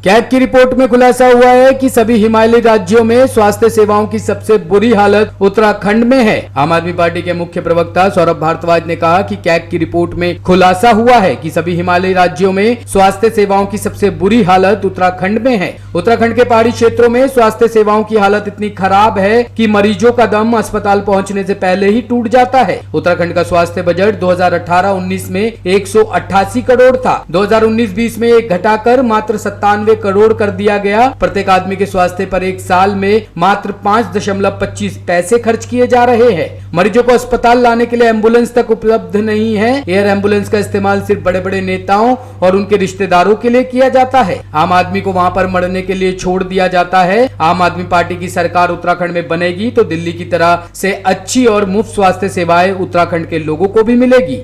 CAG की report में खुलासा हुआ है कि सभी हिमालयी राज्यों में स्वास्थ्य सेवाओं की सबसे बुरी हालत उत्तराखंड में है। आम आदमी पार्टी के मुख्य प्रवक्ता सौरभ भारद्वाज ने कहा कि कैग की रिपोर्ट में खुलासा हुआ है कि सभी हिमालयी राज्यों में स्वास्थ्य सेवाओं की सबसे बुरी हालत उत्तराखंड में है। उत्तराखंड के पहाड़ी क्षेत्रों में स्वास्थ्य सेवाओं की हालत इतनी खराब है कि मरीजों का दम अस्पताल पहुंचने से पहले ही टूट जाता है। उत्तराखंड का स्वास्थ्य बजट 2018-19 में 188 करोड़ था। 2019-20 में एक घटाकर मात्र 97 करोड़ कर दिया गया। प्रत्येक आदमी के स्वास्थ्य पर एक साल में मात्र 5.25 पैसे खर्च किए जा रहे हैं। मरीजों को अस्पताल लाने के लिए एम्बुलेंस तक उपलब्ध नहीं है। एयर एम्बुलेंस का इस्तेमाल सिर्फ बड़े बड़े नेताओं और उनके रिश्तेदारों के लिए किया जाता है। आम आदमी को वहां पर मरने के लिए छोड़ दिया जाता है। आम आदमी पार्टी की सरकार उत्तराखंड में बनेगी तो दिल्ली की तरह से अच्छी और मुफ्त स्वास्थ्य सेवाएं उत्तराखंड के लोगों को भी मिलेगी।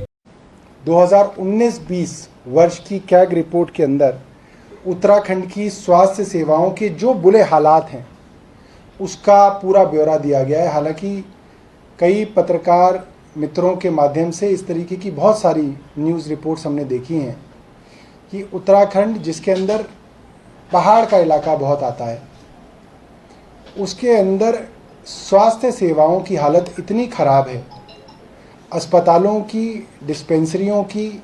2019-20 वर्ष की कैग रिपोर्ट के अंदर उत्तराखंड की स्वास्थ्य सेवाओं के जो बुरे हालात हैं उसका पूरा ब्यौरा दिया गया है। हालांकि कई पत्रकार मित्रों के माध्यम से इस तरीके की बहुत सारी न्यूज़ रिपोर्ट्स हमने देखी हैं कि उत्तराखंड जिसके अंदर पहाड़ का इलाका बहुत आता है, उसके अंदर स्वास्थ्य सेवाओं की हालत इतनी ख़राब है, अस्पतालों की, डिस्पेंसरियों की,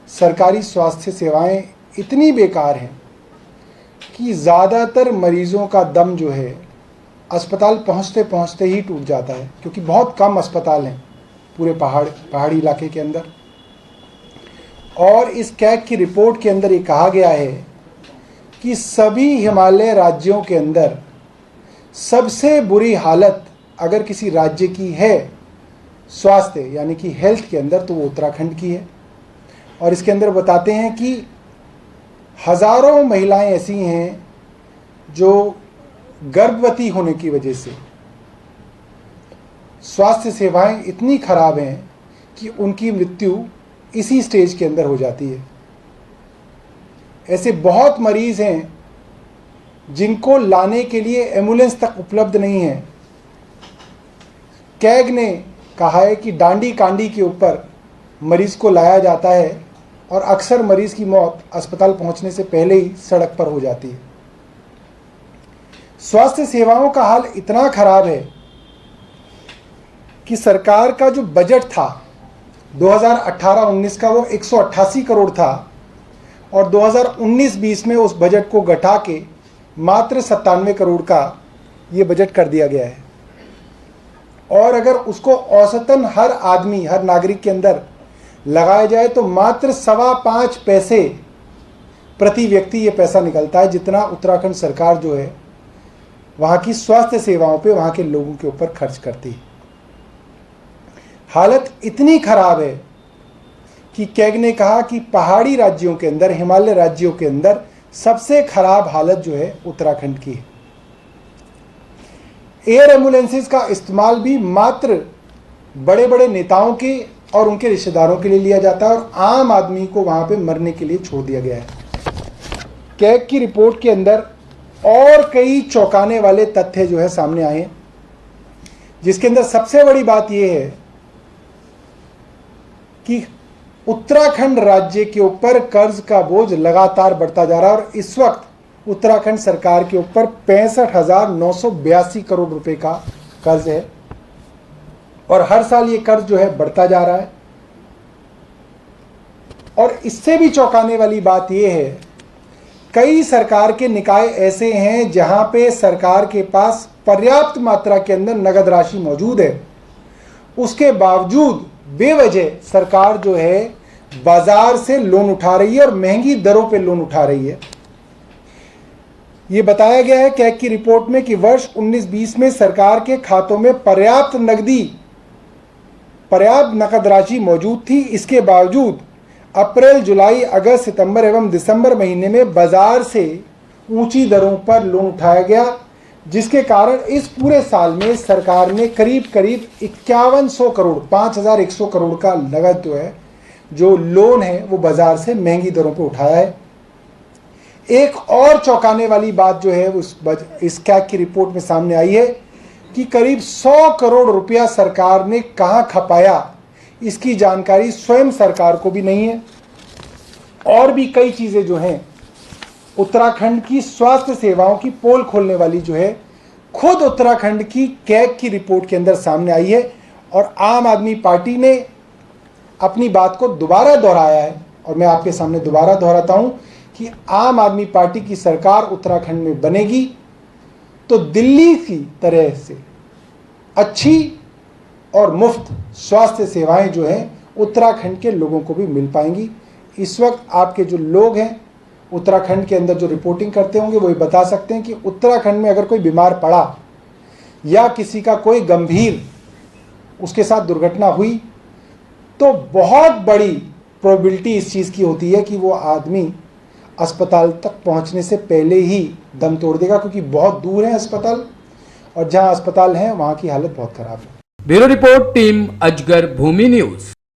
सरकारी स्वास्थ्य सेवाएं इतनी बेकार हैं कि ज़्यादातर मरीज़ों का दम जो है अस्पताल पहुंचते पहुंचते ही टूट जाता है, क्योंकि बहुत कम अस्पताल हैं पूरे पहाड़ी इलाके के अंदर। और इस कैग की रिपोर्ट के अंदर ये कहा गया है कि सभी हिमालय राज्यों के अंदर सबसे बुरी हालत अगर किसी राज्य की है स्वास्थ्य यानी कि हेल्थ के अंदर तो वो उत्तराखंड की है। और इसके अंदर बताते हैं कि हज़ारों महिलाएं ऐसी हैं जो गर्भवती होने की वजह से स्वास्थ्य सेवाएं इतनी खराब हैं कि उनकी मृत्यु इसी स्टेज के अंदर हो जाती है। ऐसे बहुत मरीज़ हैं जिनको लाने के लिए एम्बुलेंस तक उपलब्ध नहीं है। कैग ने कहा है कि डांडी कांडी के ऊपर मरीज़ को लाया जाता है और अक्सर मरीज़ की मौत अस्पताल पहुंचने से पहले ही सड़क पर हो जाती है। स्वास्थ्य सेवाओं का हाल इतना खराब है कि सरकार का जो बजट था 2018-19 का वो 188 करोड़ था और 2019-20 में उस बजट को घटा के मात्र 97 करोड़ का ये बजट कर दिया गया है। और अगर उसको औसतन हर आदमी, हर नागरिक के अंदर लगाया जाए तो मात्र 5.25 पैसे प्रति व्यक्ति ये पैसा निकलता है, जितना उत्तराखंड सरकार जो है वहाँ की स्वास्थ्य सेवाओं पे, वहाँ के लोगों के ऊपर खर्च करती है। हालत इतनी खराब है कि कैग ने कहा कि पहाड़ी राज्यों के अंदर, हिमालय राज्यों के अंदर सबसे खराब हालत जो है उत्तराखंड की है। एयर एम्बुलेंसेस का इस्तेमाल भी मात्र बड़े बड़े नेताओं के और उनके रिश्तेदारों के लिए लिया जाता है और आम आदमी को वहाँ पे मरने के लिए छोड़ दिया गया है। कैग की रिपोर्ट के अंदर और कई चौंकाने वाले तथ्य जो है सामने आए, जिसके अंदर सबसे बड़ी बात यह है कि उत्तराखंड राज्य के ऊपर कर्ज का बोझ लगातार बढ़ता जा रहा है और इस वक्त उत्तराखंड सरकार के ऊपर 65,982 करोड़ रुपए का कर्ज है और हर साल ये कर्ज जो है बढ़ता जा रहा है। और इससे भी चौंकाने वाली बात यह है, कई सरकार के निकाय ऐसे हैं जहां पे सरकार के पास पर्याप्त मात्रा के अंदर नगद राशि मौजूद है, उसके बावजूद बेवजह सरकार जो है बाजार से लोन उठा रही है और महंगी दरों पे लोन उठा रही है। ये बताया गया है कैग की रिपोर्ट में कि वर्ष 19-20 में सरकार के खातों में पर्याप्त नकद राशि मौजूद थी। इसके बावजूद अप्रैल, जुलाई, अगस्त, सितंबर एवं दिसंबर महीने में बाजार से ऊंची दरों पर लोन उठाया गया, जिसके कारण इस पूरे साल में सरकार ने करीब 5100 करोड़ 5100 करोड़ का नगद जो है, जो लोन है, वो बाजार से महंगी दरों पर उठाया है। एक और चौंकाने वाली बात जो है इस कैग की रिपोर्ट में सामने आई है कि करीब 100 करोड़ रुपया सरकार ने कहां खपाया, इसकी जानकारी स्वयं सरकार को भी नहीं है। और भी कई चीज़ें जो हैं उत्तराखंड की स्वास्थ्य सेवाओं की पोल खोलने वाली जो है खुद उत्तराखंड की कैग की रिपोर्ट के अंदर सामने आई है। और आम आदमी पार्टी ने अपनी बात को दोबारा दोहराया है और मैं आपके सामने दोबारा दोहराता हूं कि आम आदमी पार्टी की सरकार उत्तराखंड में बनेगी तो दिल्ली की तरह से अच्छी और मुफ्त स्वास्थ्य सेवाएं जो हैं उत्तराखंड के लोगों को भी मिल पाएंगी। इस वक्त आपके जो लोग हैं उत्तराखंड के अंदर जो रिपोर्टिंग करते होंगे वो ये बता सकते हैं कि उत्तराखंड में अगर कोई बीमार पड़ा या किसी का कोई गंभीर उसके साथ दुर्घटना हुई तो बहुत बड़ी प्रोबेबिलिटी इस चीज़ की होती है कि वो आदमी अस्पताल तक पहुंचने से पहले ही दम तोड़ देगा, क्योंकि बहुत दूर है अस्पताल और जहां अस्पताल है वहां की हालत बहुत खराब है। ब्यूरो रिपोर्ट, टीम अजगर भूमि न्यूज।